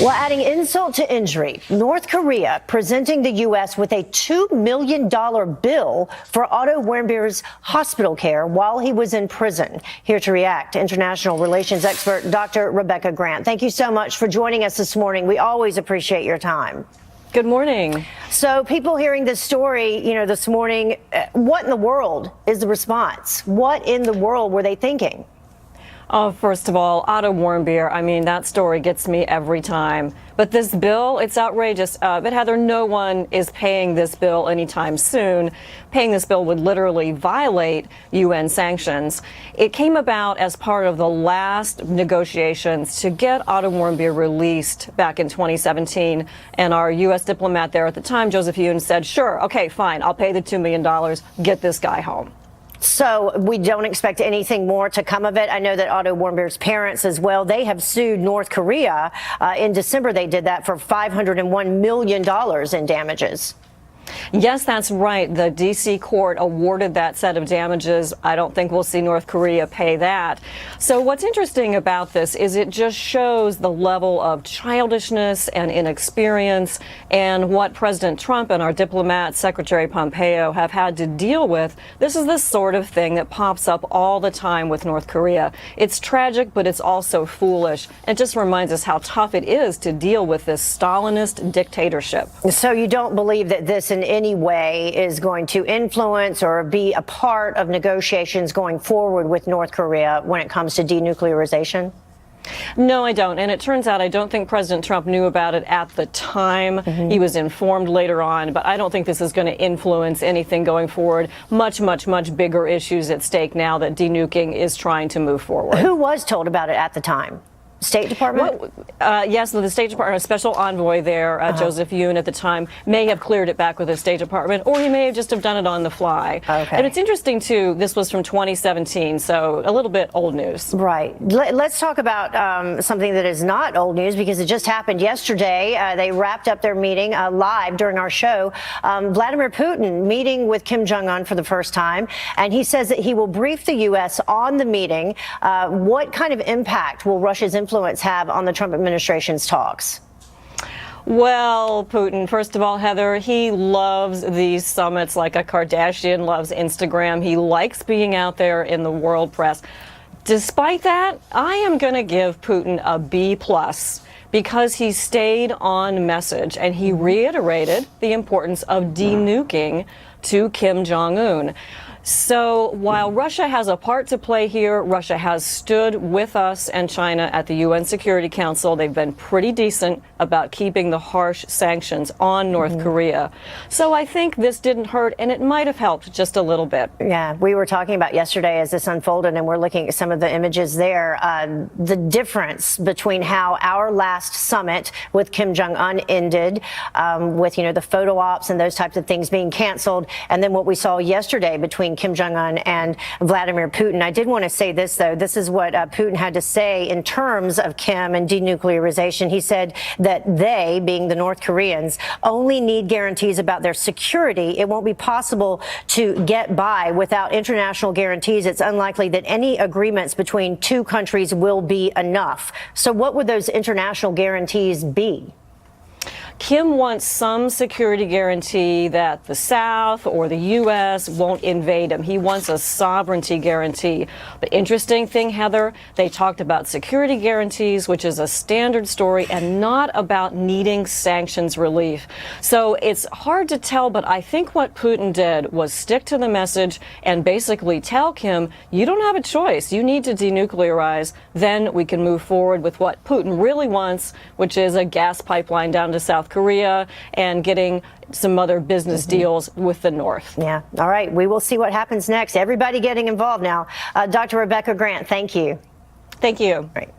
Well, adding insult to injury, North Korea presenting the U.S. with a $2 million bill for Otto Warmbier's hospital care while he was in prison. Here to react, international relations expert Dr. Rebecca Grant. Thank you so much for joining us this morning. We always appreciate your time. Good morning. So people hearing this story, this morning, what in the world is the response? What in the world were they thinking? Oh, first of all, Otto Warmbier, I mean, that story gets me every time. But this bill, it's outrageous. But Heather, no one is paying this bill anytime soon. Paying this bill would literally violate UN sanctions. It came about as part of the last negotiations to get Otto Warmbier released back in 2017. And our U.S. diplomat there at the time, Joseph Yoon, said, sure, okay, fine, I'll pay the $2 million, get this guy home. So we don't expect anything more to come of it. I know that Otto Warmbier's parents as well, they have sued North Korea. In December, they did that for $501 million in damages. Yes, that's right. The D.C. court awarded that set of damages. I don't think we'll see North Korea pay that. So what's interesting about this is it just shows the level of childishness and inexperience and what President Trump and our diplomat, Secretary Pompeo, have had to deal with. This is the sort of thing that pops up all the time with North Korea. It's tragic, but it's also foolish. It just reminds us how tough it is to deal with this Stalinist dictatorship. So you don't believe that this in any way is going to influence or be a part of negotiations going forward with North Korea when it comes to denuclearization? No, I don't. And it turns out I don't think President Trump knew about it at the time. He was informed later on, but I don't think this is going to influence anything going forward. Much, much, much bigger issues at stake now that denuking is trying to move forward. Who was told about it at the time? State Department? Well, yes, the State Department, a special envoy there, Joseph Yoon at the time, may have cleared it back with the State Department, or he may have just have done it on the fly. Okay. And it's interesting, too, this was from 2017, so a little bit old news. Right. Let's talk about something that is not old news because it just happened yesterday. They wrapped up their meeting live during our show. Vladimir Putin meeting with Kim Jong-un for the first time, and he says that he will brief the U.S. on the meeting. What kind of impact will Russia's influence have on the Trump administration's talks? Well, Putin, first of all, Heather, he loves these summits like a Kardashian loves Instagram. He likes being out there in the world press. Despite that, I am going to give Putin a B+ because he stayed on message and he reiterated the importance of denuking to Kim Jong-un. So while Russia has a part to play here, Russia has stood with us and China at the UN Security Council. They've been pretty decent about keeping the harsh sanctions on North Korea. So I think this didn't hurt, and it might have helped just a little bit. Yeah, we were talking about yesterday as this unfolded, and we're looking at some of the images there. The difference between how our last summit with Kim Jong-un ended, with, the photo ops and those types of things being canceled, and then what we saw yesterday between Kim Jong-un and Vladimir Putin. I did want to say this, though. This is what Putin had to say in terms of Kim and denuclearization. He said that they, being the North Koreans, only need guarantees about their security. It won't be possible to get by without international guarantees. It's unlikely that any agreements between two countries will be enough. So what would those international guarantees be? Kim wants some security guarantee that the South or the U.S. won't invade him. He wants a sovereignty guarantee. But interesting thing, Heather, they talked about security guarantees, which is a standard story, and not about needing sanctions relief. So it's hard to tell, but I think what Putin did was stick to the message and basically tell Kim, you don't have a choice. You need to denuclearize. Then we can move forward with what Putin really wants, which is a gas pipeline down to South Korea and getting some other business deals with the North. Yeah. All right. We will see what happens next. Everybody getting involved now. Dr. Rebecca Grant, thank you. Thank you. Right.